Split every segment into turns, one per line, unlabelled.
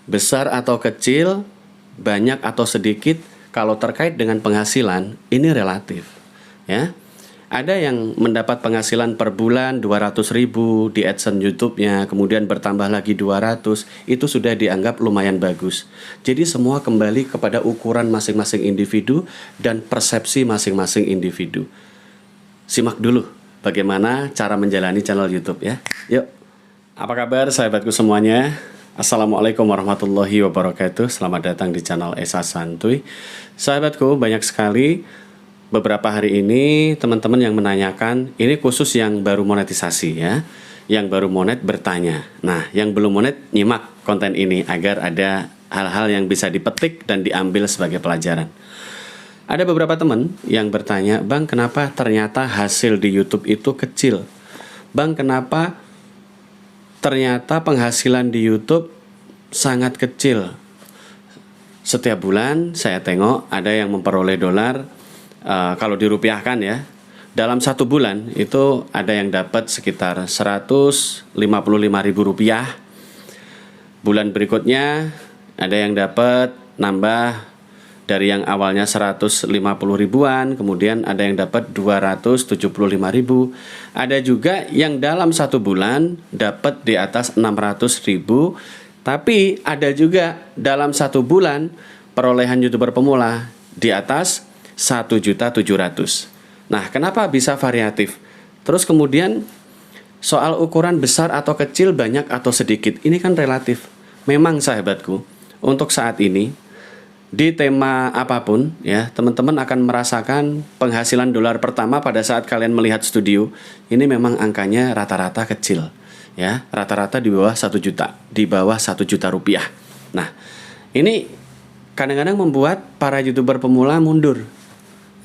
besar atau kecil, banyak atau sedikit, kalau terkait dengan penghasilan, ini relatif. Ya, ada yang mendapat penghasilan per bulan 200.000 di AdSense YouTube-nya, kemudian bertambah lagi 200, itu sudah dianggap lumayan bagus. Jadi semua kembali kepada ukuran masing-masing individu dan persepsi masing-masing individu. Simak dulu bagaimana cara menjalani channel YouTube ya. Yuk, apa kabar sahabatku semuanya? Assalamualaikum warahmatullahi wabarakatuh. Selamat datang di channel Esa Santuy. Sahabatku, banyak sekali beberapa hari ini teman-teman yang menanyakan, ini khusus yang baru monetisasi ya. Yang baru monet bertanya. Nah, yang belum monet nyimak konten ini agar ada hal-hal yang bisa dipetik dan diambil sebagai pelajaran. Ada beberapa teman yang bertanya, "Bang, kenapa ternyata hasil di YouTube itu kecil? Bang, kenapa ternyata penghasilan di YouTube sangat kecil?" Setiap bulan saya tengok ada yang memperoleh dolar, kalau dirupiahkan ya, dalam satu bulan itu ada yang dapat sekitar 155.000 rupiah. Bulan berikutnya ada yang dapat nambah dari yang awalnya 150 ribuan, kemudian ada yang dapat 275.000. Ada juga yang dalam satu bulan dapat di atas 600.000. Tapi ada juga dalam satu bulan perolehan YouTuber pemula di atas 1.700.000. Nah, kenapa bisa variatif? Terus kemudian soal ukuran besar atau kecil, banyak atau sedikit, ini kan relatif. Memang sahabatku, untuk saat ini di tema apapun ya, teman-teman akan merasakan penghasilan dolar pertama pada saat kalian melihat studio. Ini memang angkanya rata-rata kecil ya, rata-rata di bawah 1 juta, di bawah 1 juta rupiah. Nah, ini kadang-kadang membuat para YouTuber pemula mundur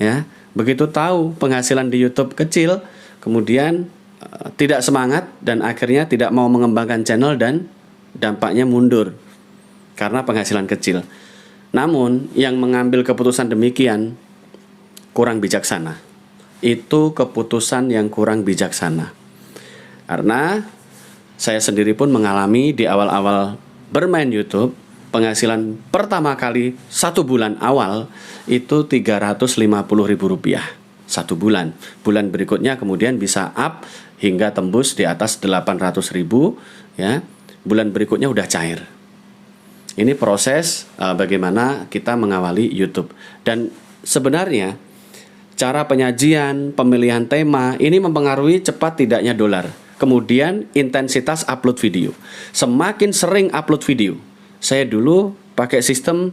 ya. Begitu tahu penghasilan di YouTube kecil, kemudian tidak semangat dan akhirnya tidak mau mengembangkan channel dan dampaknya mundur karena penghasilan kecil. Namun yang mengambil keputusan demikian kurang bijaksana. Itu keputusan yang kurang bijaksana. Karena saya sendiri pun mengalami di awal-awal bermain YouTube, penghasilan pertama kali satu bulan awal itu 350.000 rupiah satu bulan. Bulan berikutnya kemudian bisa up hingga tembus di atas 800.000 ya. Bulan berikutnya udah cair. Ini proses bagaimana kita mengawali YouTube. Dan sebenarnya cara penyajian, pemilihan tema ini mempengaruhi cepat tidaknya dolar. Kemudian intensitas upload video. Semakin sering upload video. Saya dulu pakai sistem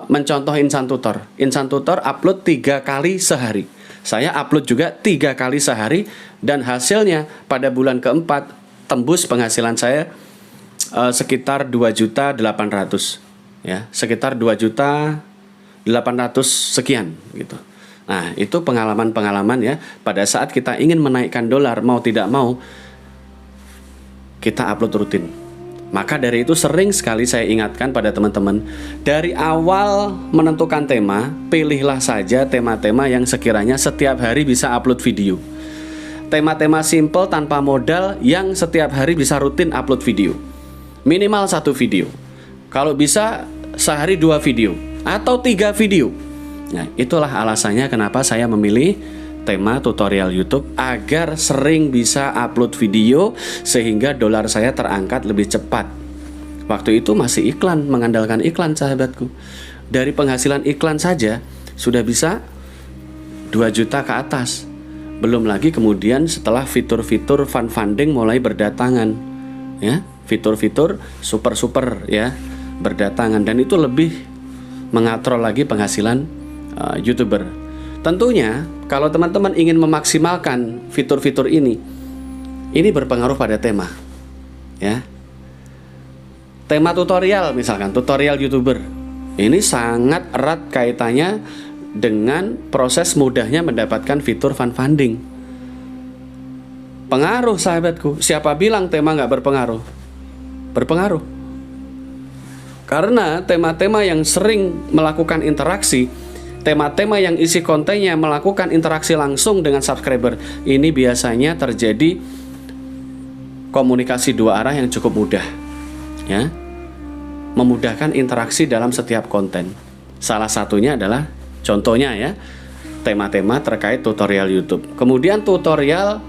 mencontoh Insan Tutor. Insan Tutor upload 3 kali sehari. Saya upload juga 3 kali sehari. Dan hasilnya pada bulan keempat tembus penghasilan saya sekitar 2.800.000 ya, sekitar 2.800.000 sekian gitu. Nah, itu pengalaman-pengalaman ya, pada saat kita ingin menaikkan dolar, mau tidak mau kita upload rutin. Maka dari itu sering sekali saya ingatkan pada teman-teman, dari awal menentukan tema, pilihlah saja tema-tema yang sekiranya setiap hari bisa upload video. Tema-tema simple tanpa modal yang setiap hari bisa rutin upload video. Minimal 1 video. Kalau bisa sehari 2 video atau 3 video. Nah, itulah alasannya kenapa saya memilih tema tutorial YouTube, agar sering bisa upload video sehingga dolar saya terangkat lebih cepat. Waktu itu masih iklan, mengandalkan iklan sahabatku. Dari penghasilan iklan saja sudah bisa 2 juta ke atas. Belum lagi kemudian setelah fitur-fitur funding mulai berdatangan ya. Fitur-fitur super ya berdatangan, dan itu lebih mengatrol lagi penghasilan YouTuber. Tentunya kalau teman-teman ingin memaksimalkan fitur-fitur ini berpengaruh pada tema ya. Tema tutorial, misalkan tutorial YouTuber, ini sangat erat kaitannya dengan proses mudahnya mendapatkan fitur funding. Pengaruh sahabatku. Siapa bilang tema nggak berpengaruh? Berpengaruh. Karena tema-tema yang sering melakukan interaksi, tema-tema yang isi kontennya melakukan interaksi langsung dengan subscriber, ini biasanya terjadi komunikasi dua arah yang cukup mudah ya. memudahkan interaksi dalam setiap konten. Salah satunya adalah contohnya ya, tema-tema terkait tutorial YouTube. Kemudian tutorial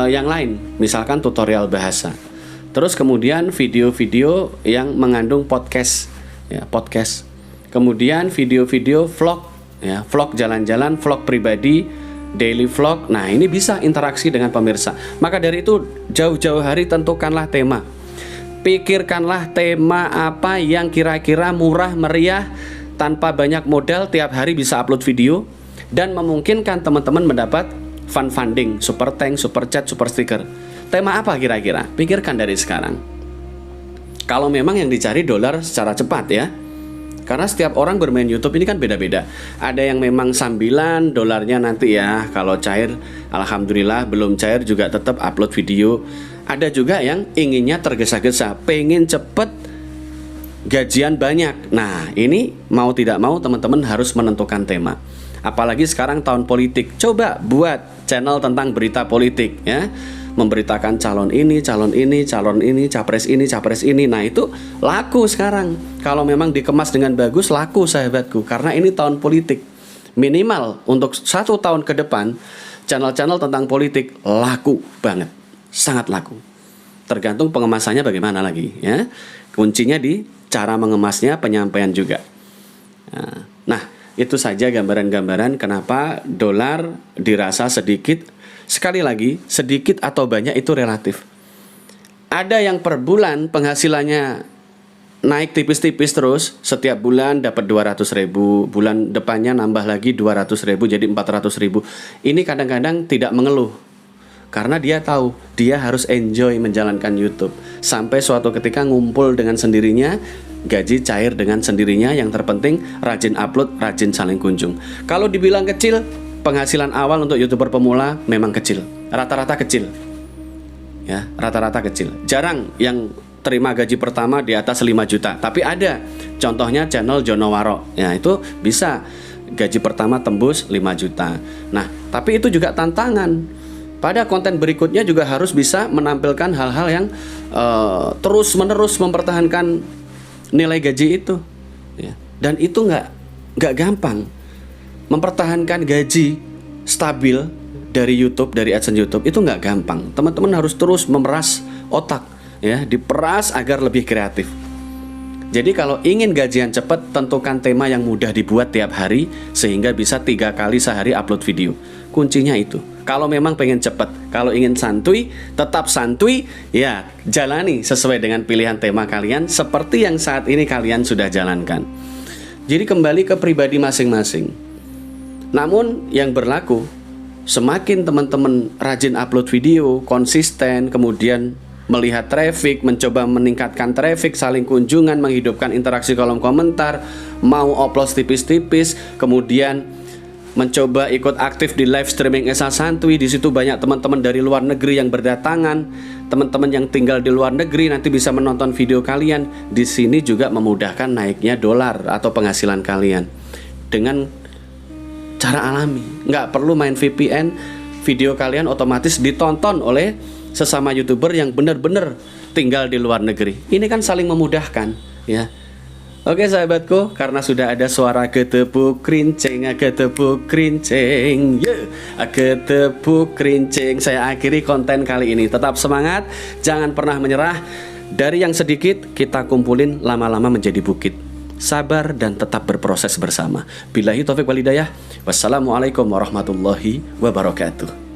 yang lain, misalkan tutorial bahasa. Terus kemudian video-video yang mengandung podcast, ya, podcast. Kemudian video-video vlog, ya, vlog jalan-jalan, vlog pribadi, daily vlog. Nah, ini bisa interaksi dengan pemirsa. Maka dari itu jauh-jauh hari tentukanlah tema. Pikirkanlah tema apa yang kira-kira murah meriah, tanpa banyak modal, tiap hari bisa upload video, dan memungkinkan teman-teman mendapat funding, super thank, super chat, super sticker. Tema apa kira-kira? Pikirkan dari sekarang. Kalau memang yang dicari dolar secara cepat ya, karena setiap orang bermain YouTube ini kan beda-beda. Ada yang memang sambilan, dolarnya nanti ya, kalau cair, alhamdulillah. Belum cair juga tetap upload video. Ada juga yang inginnya tergesa-gesa, pengen cepet gajian banyak. Nah, ini mau tidak mau teman-teman harus menentukan tema. Apalagi sekarang tahun politik. Coba buat channel tentang berita politik ya. Memberitakan calon ini, calon ini, calon ini, capres ini, capres ini. Nah, itu laku sekarang. Kalau memang dikemas dengan bagus, laku sahabatku. Karena ini tahun politik. Minimal untuk 1 tahun ke depan, channel-channel tentang politik laku banget. Sangat laku. Tergantung pengemasannya bagaimana lagi ya. Kuncinya di cara mengemasnya, penyampaian juga. Nah, itu saja gambaran-gambaran kenapa dolar dirasa sedikit. Sekali lagi, sedikit atau banyak itu relatif. Ada yang per bulan penghasilannya naik tipis-tipis terus, setiap bulan dapat 200.000, bulan depannya nambah lagi 200.000 jadi 400.000. Ini kadang-kadang tidak mengeluh. Karena dia tahu, dia harus enjoy menjalankan YouTube. Sampai suatu ketika ngumpul dengan sendirinya, gaji cair dengan sendirinya. Yang terpenting rajin upload, rajin saling kunjung. Kalau dibilang kecil, penghasilan awal untuk YouTuber pemula memang kecil. Rata-rata kecil. Ya, rata-rata kecil. Jarang yang terima gaji pertama di atas 5 juta. Tapi ada. Contohnya channel Jono Waro. Ya, itu bisa gaji pertama tembus 5 juta. Nah, tapi itu juga tantangan. Pada konten berikutnya juga harus bisa menampilkan hal-hal yang terus-menerus mempertahankan nilai gaji itu, ya. Dan itu nggak gampang. Mempertahankan gaji stabil dari YouTube, dari AdSense YouTube itu nggak gampang. Teman-teman harus terus memeras otak, ya, diperas agar lebih kreatif. Jadi kalau ingin gajian cepat, tentukan tema yang mudah dibuat tiap hari sehingga bisa 3 kali sehari upload video. Kuncinya itu. Kalau memang pengen cepat, kalau ingin santuy, tetap santuy, ya jalani sesuai dengan pilihan tema kalian seperti yang saat ini kalian sudah jalankan. Jadi kembali ke pribadi masing-masing. Namun yang berlaku, semakin teman-teman rajin upload video, konsisten, kemudian melihat traffic, mencoba meningkatkan traffic, saling kunjungan, menghidupkan interaksi kolom komentar, mau upload tipis-tipis, kemudian mencoba ikut aktif di live streaming Esa Santuy. Di situ banyak teman-teman dari luar negeri yang berdatangan. Teman-teman yang tinggal di luar negeri nanti bisa menonton video kalian. Di sini juga memudahkan naiknya dolar atau penghasilan kalian dengan cara alami. Nggak perlu main VPN. Video kalian otomatis ditonton oleh sesama YouTuber yang benar-benar tinggal di luar negeri. Ini kan saling memudahkan, ya. Oke sahabatku, karena sudah ada suara ketepuk krincing, ketepuk krincing, saya akhiri konten kali ini. Tetap semangat, jangan pernah menyerah. Dari yang sedikit, kita kumpulin lama-lama menjadi bukit. Sabar dan tetap berproses bersama. Billahi taufiq wal hidayah. Wassalamualaikum warahmatullahi wabarakatuh.